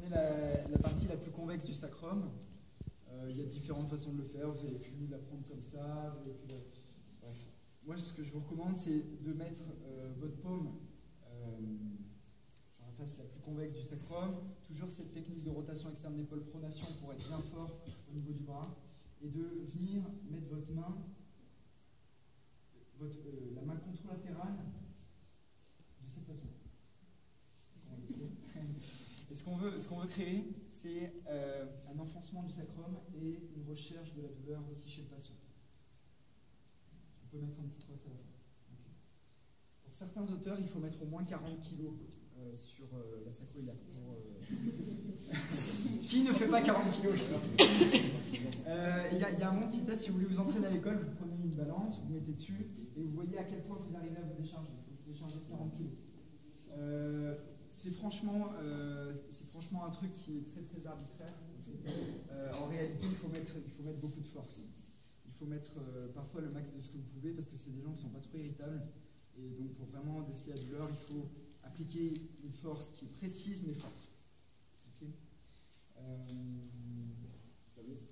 prenez la partie la plus convexe du sacrum. Il y a différentes façons de le faire. Vous avez pu la prendre comme ça. Vous avez pu Bref. Moi, ce que je vous recommande, c'est de mettre votre paume sur la face la plus convexe du sacrum. Toujours cette technique de rotation externe d'épaule, pronation pour être bien fort au niveau du bras. Et de venir mettre votre main, la main contralatérale de cette façon. Et ce qu'on veut créer, c'est un enfoncement du sacrum et une recherche de la douleur aussi chez le patient. On peut mettre un petit trust à la fin. Okay. Pour certains auteurs, il faut mettre au moins 40 kg sur la sacroiliaque. Qui ne fait pas 40 kg? Il y a un bon petit test. Si vous voulez vous entraîner à l'école, vous prenez une balance, vous mettez dessus et vous voyez à quel point vous arrivez à vous décharger. Il faut vous décharger de 40 kg. C'est franchement un truc qui est très très arbitraire. En réalité, il faut mettre beaucoup de force. Il faut mettre parfois le max de ce que vous pouvez parce que c'est des gens qui ne sont pas trop irritables. Et donc pour vraiment déceler la douleur, il faut appliquer une force qui est précise mais forte. Okay.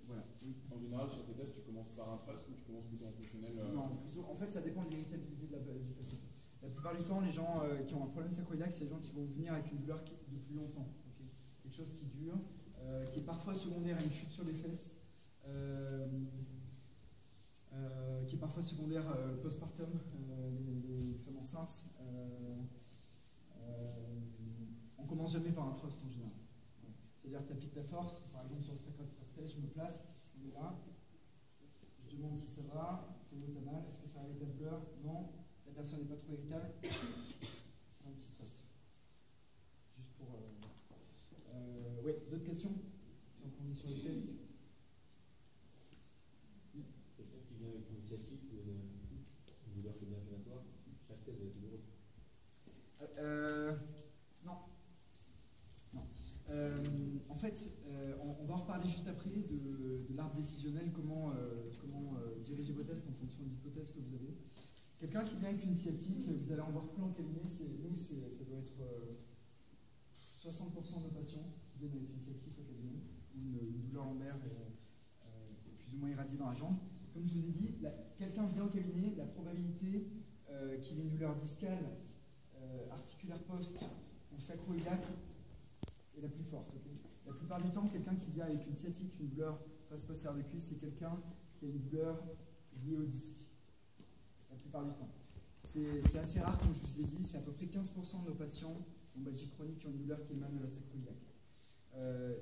Voilà. Oui. En général, sur tes tests, tu commences par un thrust ou tu commences plutôt en fonctionnel Non, plutôt, en fait, ça dépend de l'irritabilité du patient. La plupart du temps, les gens qui ont un problème sacroiliaque, c'est les gens qui vont venir avec une douleur de plus longtemps. Okay. Quelque chose qui dure, qui est parfois secondaire à une chute sur les fesses, qui est parfois secondaire postpartum, les femmes enceintes. On commence jamais par un thrust en général. Ouais. C'est-à-dire que tu appliques ta force, par exemple sur le sacral thrust test, je me place, on est là, je demande si ça va, t'es où, t'as mal, est-ce que ça arrête ta douleur? Non. La personne n'est pas trop irritable. Un petit trust. Juste pour... ouais, d'autres questions? Tant qu'on est sur les tests. Quelqu'un qui vient avec une sciatique ou une douleur inflammatoire, chaque thèse va être douloureuse. Non. Non. En fait, on va en reparler juste après de l'arbre décisionnel, comment diriger vos tests en fonction de l'hypothèse que vous avez. Quelqu'un qui vient avec une sciatique, vous allez en voir plein en cabinet, ça doit être 60% de nos patients qui viennent avec une sciatique au cabinet, ou une douleur lombaire plus ou moins irradiée dans la jambe. Comme je vous ai dit, quelqu'un vient au cabinet, la probabilité qu'il ait une douleur discale, articulaire post ou sacroiliaque est la plus forte. Okay. La plupart du temps, quelqu'un qui vient avec une sciatique, une douleur face postérieure de cuisse, c'est quelqu'un qui a une douleur liée au disque. La plupart du temps. C'est assez rare, comme je vous ai dit, c'est à peu près 15% de nos patients en Belgique chronique qui ont une douleur qui émane de la sacroiliaque.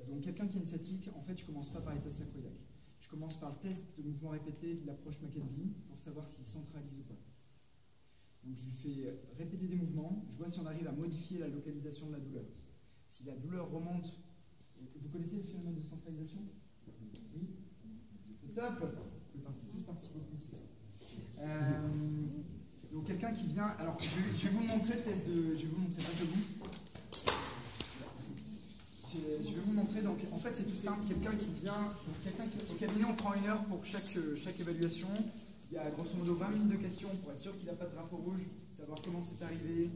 Donc quelqu'un qui a une sciatique, en fait, je ne commence pas par les tests sacroiliaques. Je commence par le test de mouvement répété de l'approche Mackenzie pour savoir s'il centralise ou pas. Donc je lui fais répéter des mouvements, je vois si on arrive à modifier la localisation de la douleur. Si la douleur remonte, vous connaissez le phénomène de centralisation? Oui? Top! Vous pouvez tous participer au quiz, c'est sûr. Donc quelqu'un qui vient, alors je vais vous montrer le test de, je vais vous montrer pas debout. Je vais vous montrer, donc en fait c'est tout simple, quelqu'un qui vient, au cabinet on prend 1 heure pour chaque évaluation, il y a grosso modo 20 minutes de questions pour être sûr qu'il n'a pas de drapeau rouge, savoir comment c'est arrivé,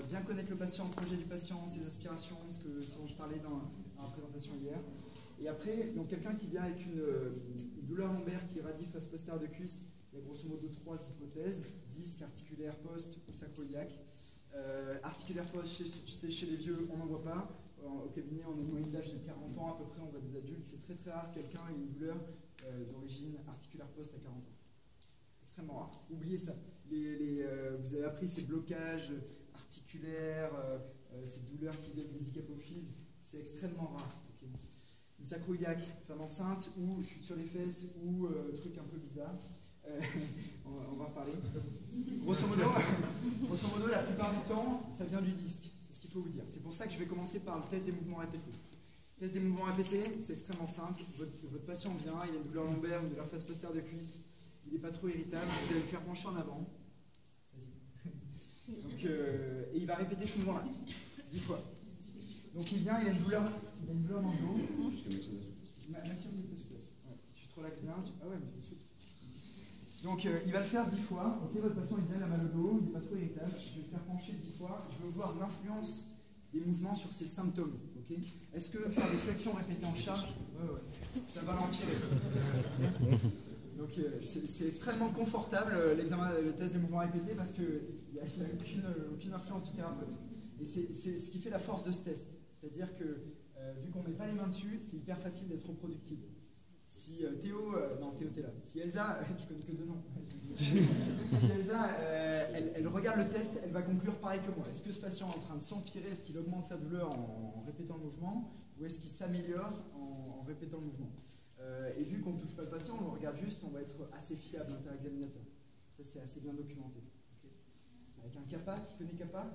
bien connaître le patient, le projet du patient, ses aspirations, ce dont je parlais dans la présentation hier. Et après, donc quelqu'un qui vient avec une douleur lombaire qui irradie face postérieure de cuisse, il y a grosso modo 3 hypothèses, disque, articulaire, post ou sacroiliaque. Articulaire post, c'est chez les vieux, on n'en voit pas. Au cabinet, on a une moyenne d'âge de 40 ans à peu près, on voit des adultes. C'est très très rare que quelqu'un ait une douleur d'origine articulaire post à 40 ans. Extrêmement rare. Oubliez ça. Vous avez appris ces blocages articulaires, ces douleurs qui viennent des hypophyses, c'est extrêmement rare. Okay. Une sacroiliaque, femme enceinte, ou chute sur les fesses, ou truc un peu bizarre. On va en parler. Grosso modo, la plupart du temps, ça vient du disque. C'est ce qu'il faut vous dire. C'est pour ça que je vais commencer par le test des mouvements répétés. Le test des mouvements répétés, c'est extrêmement simple. Votre patient vient, il a une douleur lombaire, une douleur face postérieure de cuisse, il n'est pas trop irritable, vous allez le faire pencher en avant. Vas-y. Donc, et il va répéter ce mouvement-là 10 fois. Donc il vient, il a une douleur dans le dos. Maximum de souplesse. Ouais. Tu te relaxes bien. Ah ouais, mais tu es souple. Donc il va le faire 10 fois. Ok, votre patient il vient, il a mal au dos, il n'est pas trop irritable. Je vais le faire pencher 10 fois. Je veux voir l'influence des mouvements sur ses symptômes. Okay. Est-ce que faire des flexions répétées en charge, ça va l'empirer. Donc c'est extrêmement confortable le test des mouvements répétés parce qu'il n'y a aucune influence du thérapeute. Et c'est ce qui fait la force de ce test. C'est-à-dire que vu qu'on ne met pas les mains dessus, c'est hyper facile d'être reproductible. Si Théo, non Théo t'es là, si Elsa, je connais que deux noms, si Elsa, elle regarde le test, elle va conclure pareil que moi. Est-ce que ce patient est en train de s'empirer, est-ce qu'il augmente sa douleur en répétant le mouvement, ou est-ce qu'il s'améliore en répétant le mouvement? Et vu qu'on ne touche pas le patient, on le regarde juste, on va être assez fiable inter-examinateur. Ça c'est assez bien documenté. Okay. Avec un CAPA, qui connaît CAPA?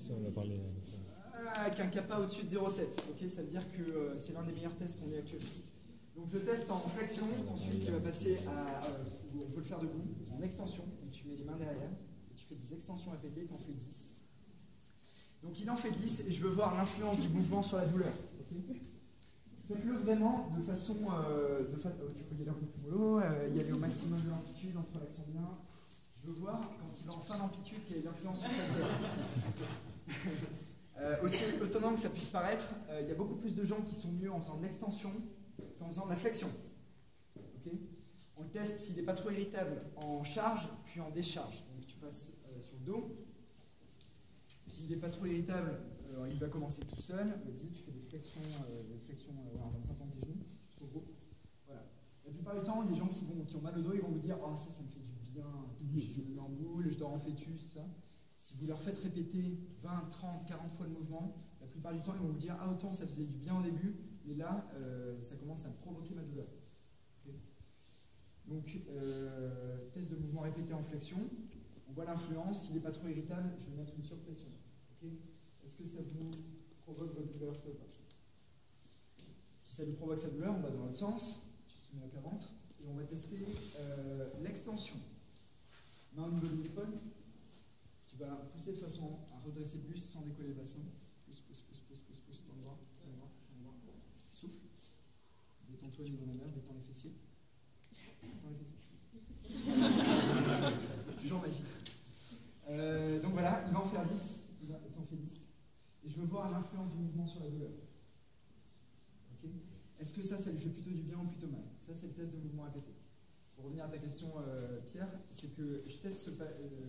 Ça, on va parler. Avec un CAPA au-dessus de 0,7. Okay, ça veut dire que c'est l'un des meilleurs tests qu'on ait actuellement. Donc je teste en flexion, ensuite il va passer on peut le faire debout, en extension. Donc tu mets les mains derrière, et tu fais des extensions répétées, tu en fais 10. Donc il en fait 10 et je veux voir l'influence du mouvement sur la douleur. Okay. Faites-le vraiment de façon. Tu peux y aller un peu plus mollo, y aller au maximum de l'amplitude, entre l'accent bien. Je veux voir, quand il va en fin d'amplitude, quelle est l'influence sur sa douleur. Aussi étonnant que ça puisse paraître, il y a beaucoup plus de gens qui sont mieux en faisant de l'extension qu'en faisant de la flexion. Okay. On le teste s'il n'est pas trop irritable en charge, puis en décharge. Donc tu passes sur le dos. S'il n'est pas trop irritable, il va commencer tout seul. Vas-y, tu fais des flexions en attrapant tes genoux. Trop gros. Voilà. La plupart du temps, les gens qui ont mal au dos, ils vont vous dire « Ah, ça me fait du bien, je me mets en boule, je dors en fœtus, tout ça ». Si vous leur faites répéter 20, 30, 40 fois le mouvement, la plupart du temps, ils vont vous dire « Ah, autant ça faisait du bien au début, mais là, ça commence à provoquer ma douleur. Okay. » Donc, test de mouvement répété en flexion. On voit l'influence. S'il n'est pas trop irritable, je vais mettre une surpression. Okay. Est-ce que ça vous provoque votre douleur, ça ou pas? Si ça lui provoque sa douleur, on va dans l'autre sens. Tu te mets avec la ventre. Et on va tester l'extension. Main au niveau des épaules. Tu vas pousser de façon à redresser le buste sans décoller le bassin. Pousse, dans le bras. Souffle. Détends-toi au niveau de la mer, détends les fessiers. Toujours magique. Donc voilà, il va en faire 10. Il t'en fait 10. Et je veux voir l'influence du mouvement sur la douleur. Okay. Est-ce que ça lui fait plutôt du bien ou plutôt mal? Ça, c'est le test de mouvement répété. Pour revenir à ta question, Pierre, c'est que je teste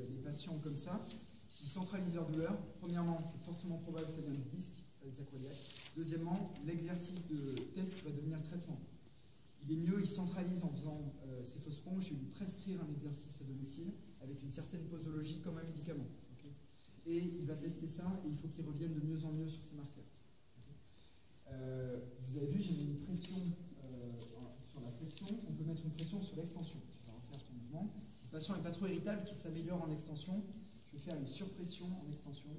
les patients comme ça. S'ils centralisent leur douleur, premièrement, c'est fortement probable que ça vienne du disque sacroiliaque. Deuxièmement, l'exercice de test va devenir le traitement. Il est mieux, il centralise en faisant ces fausses pompes. Je vais lui prescrire un exercice à domicile avec une certaine posologie comme un médicament. Okay. Et il va tester ça et il faut qu'il revienne de mieux en mieux sur ses marqueurs. Okay. Vous avez vu, j'ai mis une pression sur la flexion. On peut mettre une pression sur l'extension. Tu vas refaire ton mouvement. Si le patient n'est pas trop irritable, qu'il s'améliore en extension, je vais faire une surpression en extension.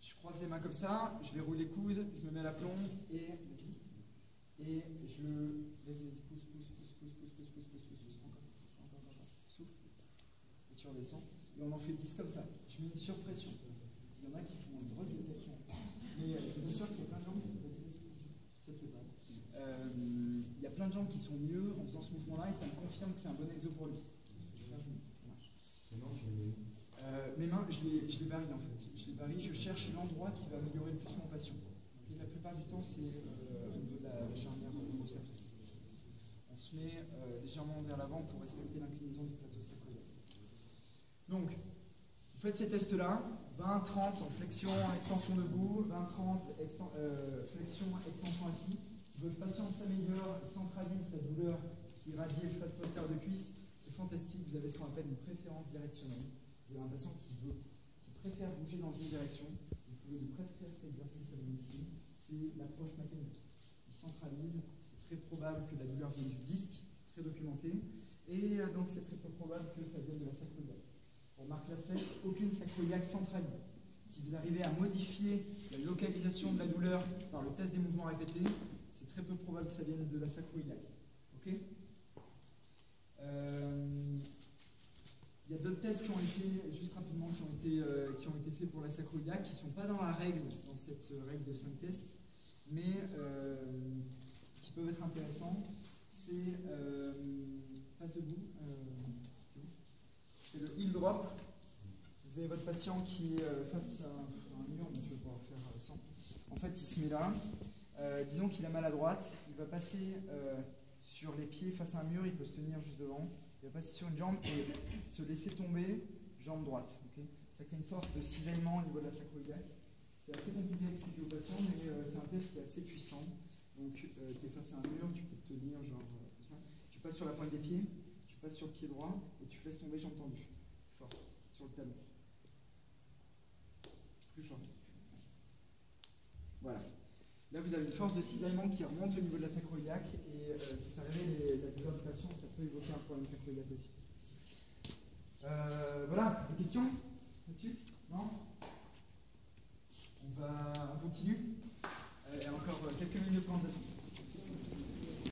Je croise les mains comme ça, je verrouille les coudes, je me mets à l'aplomb et je... Vas-y, pousse, encore, souffle, et tu redescends, et on en fait 10 comme ça, je mets une surpression. Il y en a qui font une grosse dépression, mais je vous assure qu'il y a plein de gens qui... Ça te fait pas. Il y a plein de gens qui sont mieux en faisant ce mouvement-là, et ça me confirme que c'est un bon exo pour lui. Mes mains, je les varie en fait. Je les varie, je cherche l'endroit qui va améliorer le plus mon patient. Okay, la plupart du temps, c'est au niveau de la charnière sacroiliaque. On se met légèrement vers l'avant pour respecter l'inclinaison du plateau sacroiliaque. Donc, vous faites ces tests-là, 20, 30 en flexion, en extension debout, 20, 30, flexion, extension assis. Si votre patient s'améliore, centralise sa douleur qui irradie l'espace postérieur de cuisse, c'est fantastique, vous avez ce qu'on appelle une préférence directionnelle. Vous avez un patient qui préfère bouger dans une direction, vous pouvez lui prescrire cet exercice à domicile, c'est l'approche mécanique. Il centralise, c'est très probable que la douleur vienne du disque, très documenté, et donc c'est très peu probable que ça vienne de la sacroiliaque. Pour Marc Lassette, aucune sacroiliaque centralise. Si vous arrivez à modifier la localisation de la douleur par le test des mouvements répétés, c'est très peu probable que ça vienne de la sacroiliaque. Ok ? Il y a d'autres tests qui ont été, juste rapidement, qui ont été faits pour la sacroiliaque, qui ne sont pas dans la règle, dans cette règle de 5 tests, mais qui peuvent être intéressants. C'est, passe debout, c'est le heel drop. Vous avez votre patient qui est face à faire un mur, mais tu vas pouvoir faire sans. En fait, il se met là. Disons qu'il a mal à droite, il va passer sur les pieds face à un mur, il peut se tenir juste devant. Il va passer sur une jambe et se laisser tomber, jambe droite. Okay, ça crée une force de cisaillement au niveau de la sacro-iliaque. C'est assez compliqué à expliquer aux patients, mais c'est un test qui est assez puissant. Donc, tu es face à un mur, tu peux te tenir genre comme ça. Tu passes sur la pointe des pieds, tu passes sur le pied droit et tu laisses tomber jambe tendue. Fort, sur le talon. Plus fort. Voilà. Là, vous avez une force de cisaillement qui remonte au niveau de la sacro-iliaque et si ça réveille la douleur du patient, ça peut évoquer un problème sacro-iliaque aussi. Voilà, des questions là-dessus? Non? On continue. Et encore quelques minutes de présentation.